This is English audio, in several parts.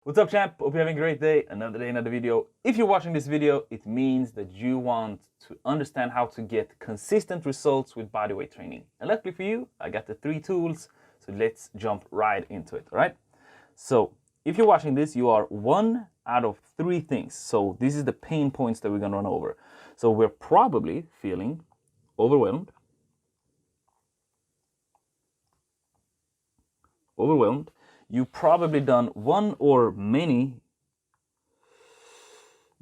What's up, champ? Hope you're having a great day. Another day, another video. If you're watching this video, it means that you want to understand how to get consistent results with bodyweight training. And luckily for you, I got the 3 tools. So let's jump right into it, all right? So if you're watching this, you are 1 out of 3 things. So this is the pain points that we're gonna run over. So we're probably feeling overwhelmed. You've probably done one or many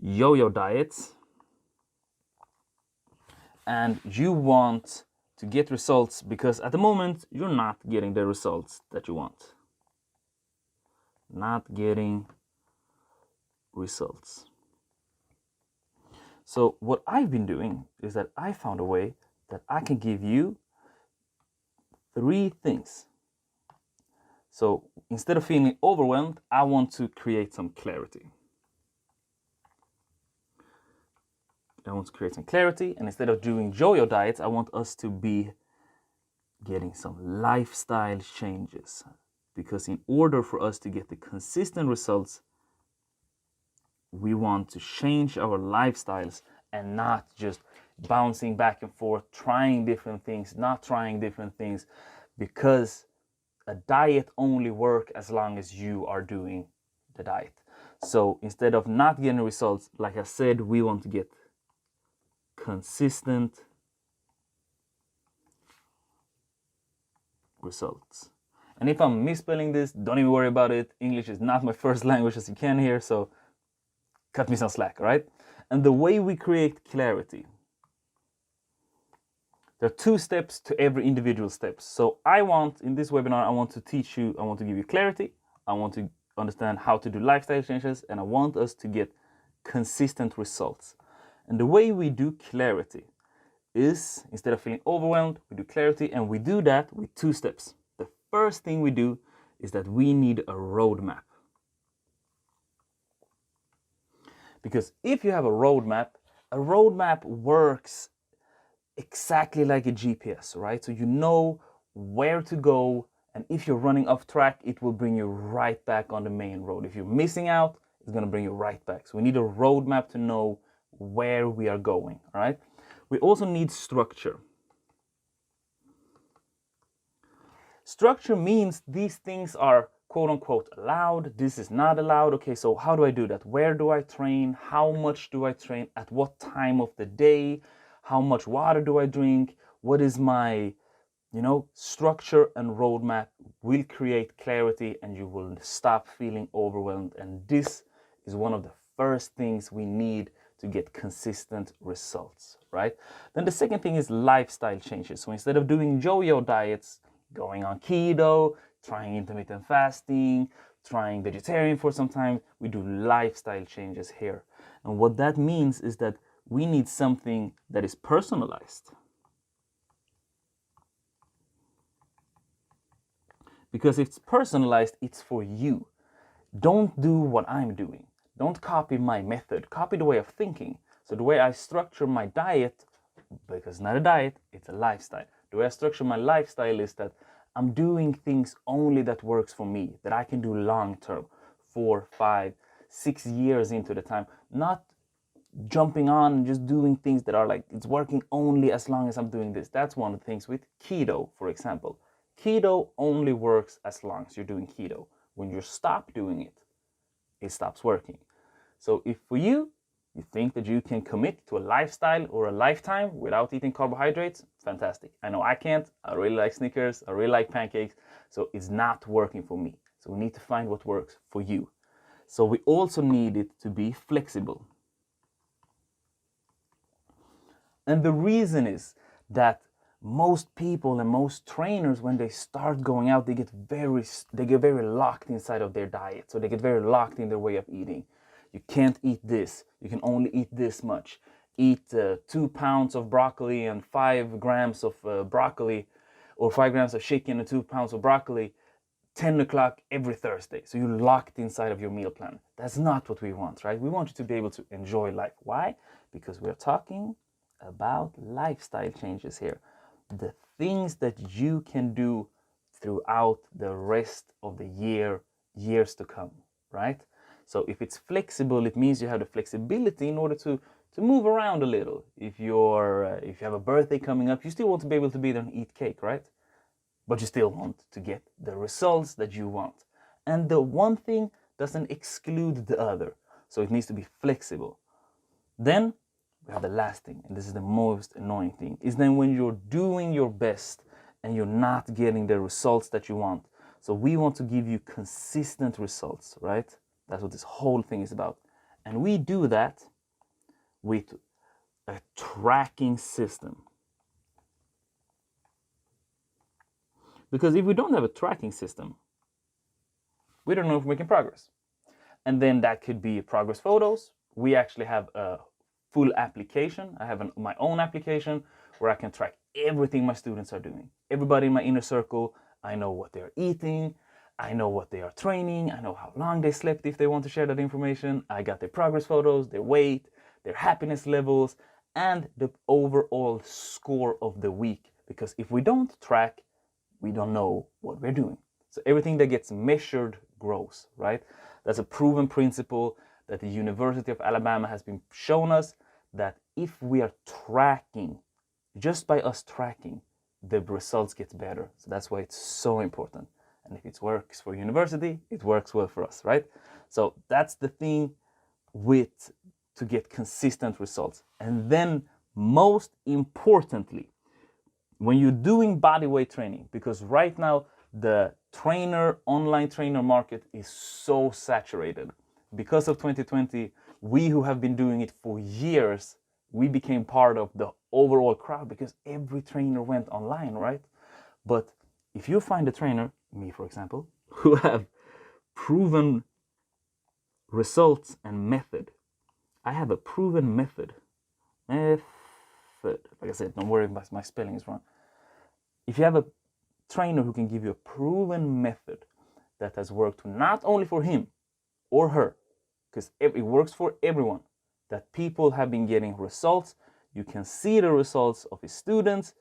yo-yo diets, and you want to get results because at the moment you're not getting the results that you want. Not getting results. So what I've been doing is that I found a way that I can give you 3 things. So instead of feeling overwhelmed, I want to create some clarity. And instead of doing yo-yo diets, I want us to be getting some lifestyle changes. Because in order for us to get the consistent results, we want to change our lifestyles and not just bouncing back and forth, trying different things, not trying different things, because a diet only works as long as you are doing the diet. So instead of not getting results, like I said, we want to get consistent results. And if I'm misspelling this, don't even worry about it. English is not my first language, as you can hear, so cut me some slack, right? And the way we create clarity, there are 2 steps to every individual step. So in this webinar, I want to teach you, I want to give you clarity, I want to understand how to do lifestyle changes, and I want us to get consistent results. And the way we do clarity is, instead of feeling overwhelmed, we do clarity, and we do that with 2 steps. The first thing we do is that we need a roadmap. Because if you have a roadmap works exactly like a GPS, right? So you know where to go, and if you're running off track, it will bring you right back on the main road. If you're missing out, it's gonna bring you right back. So we need a roadmap to know where we are going, all right? We also need structure. Structure means these things are quote unquote allowed, this is not allowed. Okay, so how do I do that? Where do I train? How much do I train? At what time of the day? How much water do I drink? What is my, structure and roadmap will create clarity, and you will stop feeling overwhelmed. And this is one of the first things we need to get consistent results, right? Then the second thing is lifestyle changes. So instead of doing yo-yo diets, going on keto, trying intermittent fasting, trying vegetarian for some time, we do lifestyle changes here. And what that means is that we need something that is personalized. Because if it's personalized, it's for you. Don't do what I'm doing. Don't copy my method. Copy the way of thinking. So the way I structure my diet, because it's not a diet, it's a lifestyle. The way I structure my lifestyle is that I'm doing things only that works for me, that I can do long term, 4, 5, 6 years into the time, not jumping on and just doing things that are like, it's working only as long as I'm doing this. That's one of the things with keto, for example. Keto only works as long as you're doing keto. When you stop doing it, it stops working. So if for you think that you can commit to a lifestyle or a lifetime without eating carbohydrates, fantastic. I know I can't. I really like Snickers. I really like pancakes. So it's not working for me. So we need to find what works for you. So we also need it to be flexible. And the reason is that most people and most trainers, when they start going out, they get very locked inside of their diet. So they get very locked in their way of eating. You can't eat this. You can only eat this much. Eat 2 pounds of broccoli and 5 grams of broccoli, or 5 grams of chicken and 2 pounds of broccoli, 10 o'clock every Thursday. So you're locked inside of your meal plan. That's not what we want, right? We want you to be able to enjoy life. Why? Because we're talking about lifestyle changes here. The things that you can do throughout the rest of the years to come, right? So if it's flexible, it means you have the flexibility in order to move around a little. If you have a birthday coming up, you still want to be able to be there and eat cake, right? But you still want to get the results that you want. And the one thing doesn't exclude the other. So it needs to be flexible. Then we have the last thing, and this is the most annoying thing, is then when you're doing your best and you're not getting the results that you want. So we want to give you consistent results, right? That's what this whole thing is about. And we do that with a tracking system. Because if we don't have a tracking system, we don't know if we're making progress. And then that could be progress photos. We actually have a full application. I have my own application where I can track everything my students are doing. Everybody in my inner circle, I know what they're eating, I know what they are training, I know how long they slept if they want to share that information. I got their progress photos, their weight, their happiness levels, and the overall score of the week. Because if we don't track, we don't know what we're doing. So everything that gets measured grows, right? That's a proven principle that the University of Alabama has been shown us, that if we are tracking, just by us tracking, the results get better. So that's why it's so important. And if it works for university, it works well for us, right? So that's the thing to get consistent results. And then most importantly, when you're doing bodyweight training, because right now the online trainer market is so saturated. Because of 2020, we who have been doing it for years, we became part of the overall crowd because every trainer went online, right? But if you find a trainer, me for example, who have proven results and method, I have a proven method. Like I said, don't worry, my spelling is wrong. If you have a trainer who can give you a proven method that has worked not only for him or her, because it works for everyone, that people have been getting results, you can see the results of his students,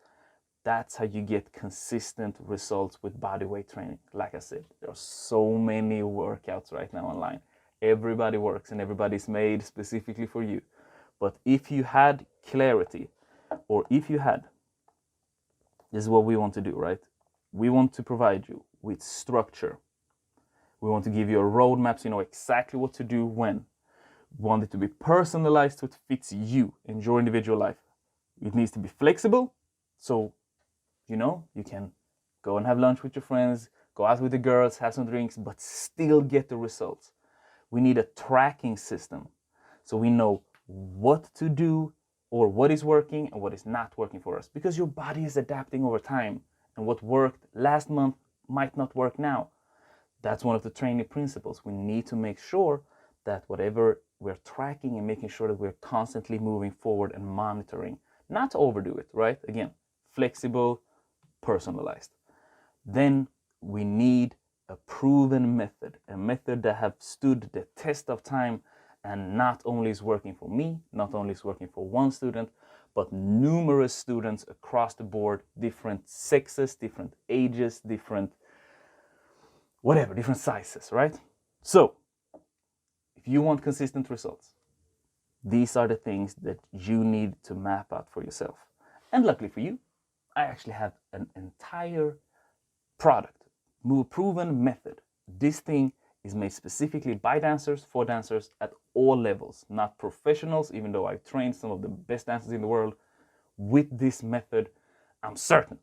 that's how you get consistent results with bodyweight training. Like I said, there are so many workouts right now online. Everybody works and everybody's made specifically for you. But if you had clarity, or if you had, this is what we want to do, right? We want to provide you with structure. We want to give you a roadmap so you know exactly what to do when. We want it to be personalized so it fits you and your individual life. It needs to be flexible, so you can go and have lunch with your friends, go out with the girls, have some drinks, but still get the results. We need a tracking system so we know what to do or what is working and what is not working for us, because your body is adapting over time, and what worked last month might not work now. That's one of the training principles. We need to make sure that whatever we're tracking and making sure that we're constantly moving forward and monitoring, not to overdo it, right? Again, flexible, personalized. Then we need a proven method, a method that have stood the test of time and not only is working for me, not only is working for one student, but numerous students across the board, different sexes, different ages, different sizes, right? So if you want consistent results, these are the things that you need to map out for yourself. And luckily for you, I actually have an entire product, proven method. This thing is made specifically by dancers, for dancers at all levels, not professionals, even though I trained some of the best dancers in the world. With this method, I'm certain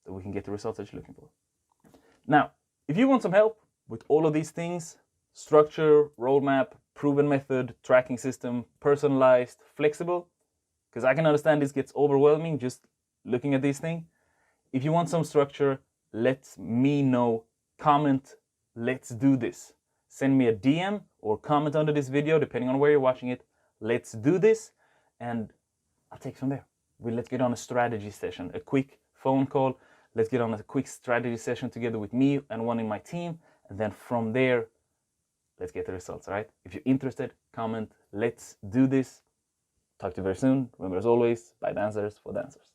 that we can get the results that you're looking for. Now, if you want some help with all of these things, structure, roadmap, proven method, tracking system, personalized, flexible, because I can understand this gets overwhelming just looking at these things. If you want some structure, let me know. Comment, let's do this. Send me a DM or comment under this video, depending on where you're watching it. Let's do this, and I'll take it from there. Let's get on a strategy session, a quick phone call. Let's get on a quick strategy session together with me and one in my team. And then from there, let's get the results, all right? If you're interested, comment. Let's do this. Talk to you very soon. Remember, as always, by dancers, for dancers.